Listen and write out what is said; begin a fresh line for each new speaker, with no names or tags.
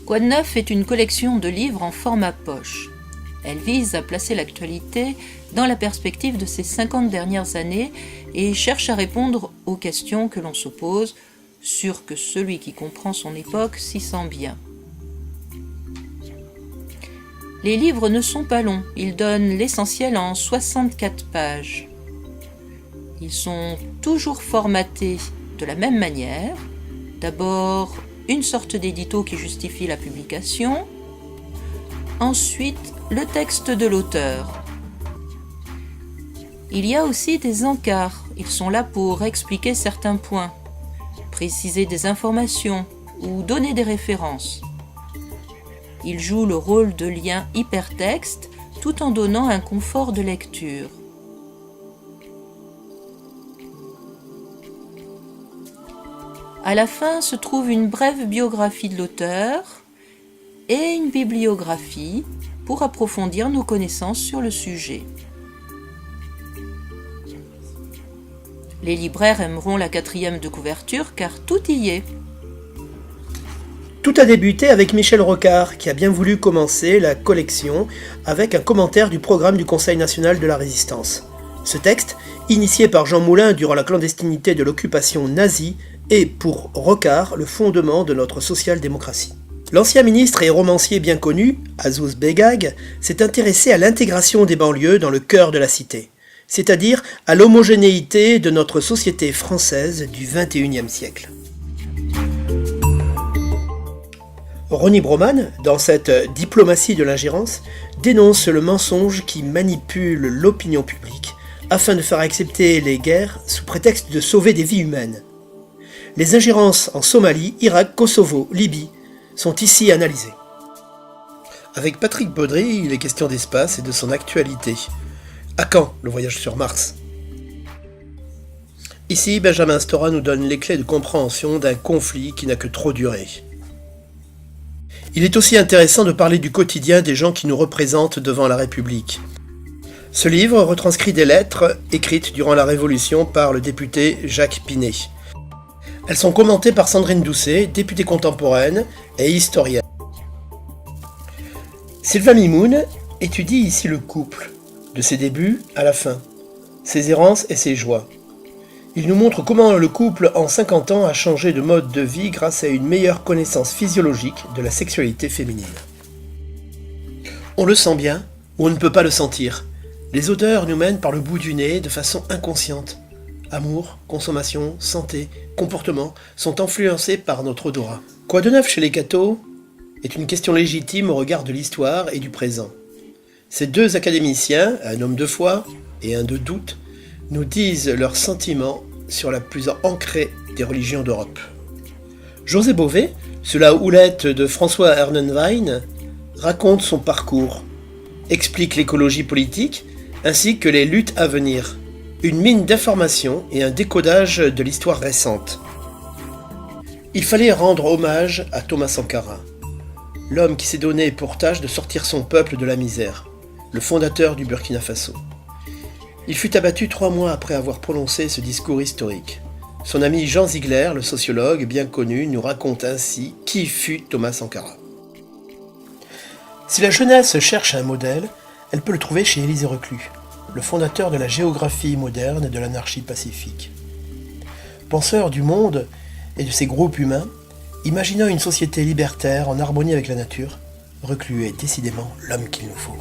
Quoi de neuf est une collection de livres en format poche. Elle vise à placer l'actualité dans la perspective de ces 50 dernières années et cherche à répondre aux questions que l'on se pose, sûr que celui qui comprend son époque s'y sent bien. Les livres ne sont pas longs, ils donnent l'essentiel en 64 pages. Ils sont toujours formatés de la même manière. D'abord, une sorte d'édito qui justifie la publication. Ensuite, le texte de l'auteur. Il y a aussi des encarts. Ils sont là pour expliquer certains points, préciser des informations ou donner des références. Ils jouent le rôle de lien hypertexte tout en donnant un confort de lecture. À la fin se trouve une brève biographie de l'auteur et une bibliographie pour approfondir nos connaissances sur le sujet. Les libraires aimeront la 4e de couverture car tout y est.
Tout a débuté avec Michel Rocard qui a bien voulu commencer la collection avec un commentaire du programme du Conseil national de la Résistance. Ce texte, initié par Jean Moulin durant la clandestinité de l'occupation nazie, est pour Rocard le fondement de notre social-démocratie. L'ancien ministre et romancier bien connu, Azouz Begag, s'est intéressé à l'intégration des banlieues dans le cœur de la cité, c'est-à-dire à l'homogénéité de notre société française du XXIe siècle. Ronny Broman, dans cette diplomatie de l'ingérence, dénonce le mensonge qui manipule l'opinion publique afin de faire accepter les guerres sous prétexte de sauver des vies humaines. Les ingérences en Somalie, Irak, Kosovo, Libye sont ici analysées. Avec Patrick Baudry, il est question d'espace et de son actualité. À quand le voyage sur Mars ? Ici, Benjamin Stora nous donne les clés de compréhension d'un conflit qui n'a que trop duré. Il est aussi intéressant de parler du quotidien des gens qui nous représentent devant la République. Ce livre retranscrit des lettres écrites durant la Révolution par le député Jacques Pinet. Elles sont commentées par Sandrine Doucet, députée contemporaine et historienne. Sylvain Mimoun étudie ici le couple, de ses débuts à la fin, ses errances et ses joies. Il nous montre comment le couple en 50 ans a changé de mode de vie grâce à une meilleure connaissance physiologique de la sexualité féminine. On le sent bien, ou on ne peut pas le sentir. Les odeurs nous mènent par le bout du nez de façon inconsciente. Amour, consommation, santé, comportement sont influencés par notre odorat. Quoi de neuf chez les cathos est une question légitime au regard de l'histoire et du présent. Ces deux académiciens, un homme de foi et un de doute, nous disent leurs sentiments sur la plus ancrée des religions d'Europe. José Bové, sous la houlette de François Ernenwein, raconte son parcours, explique l'écologie politique ainsi que les luttes à venir. Une mine d'informations et un décodage de l'histoire récente. Il fallait rendre hommage à Thomas Sankara, l'homme qui s'est donné pour tâche de sortir son peuple de la misère, le fondateur du Burkina Faso. Il fut abattu 3 mois après avoir prononcé ce discours historique. Son ami Jean Ziegler, le sociologue bien connu, nous raconte ainsi qui fut Thomas Sankara. Si la jeunesse cherche un modèle, elle peut le trouver chez Élisée Reclus, le fondateur de la géographie moderne et de l'anarchie pacifique. Penseur du monde et de ses groupes humains, imaginant une société libertaire en harmonie avec la nature, Reclus est décidément l'homme qu'il nous faut.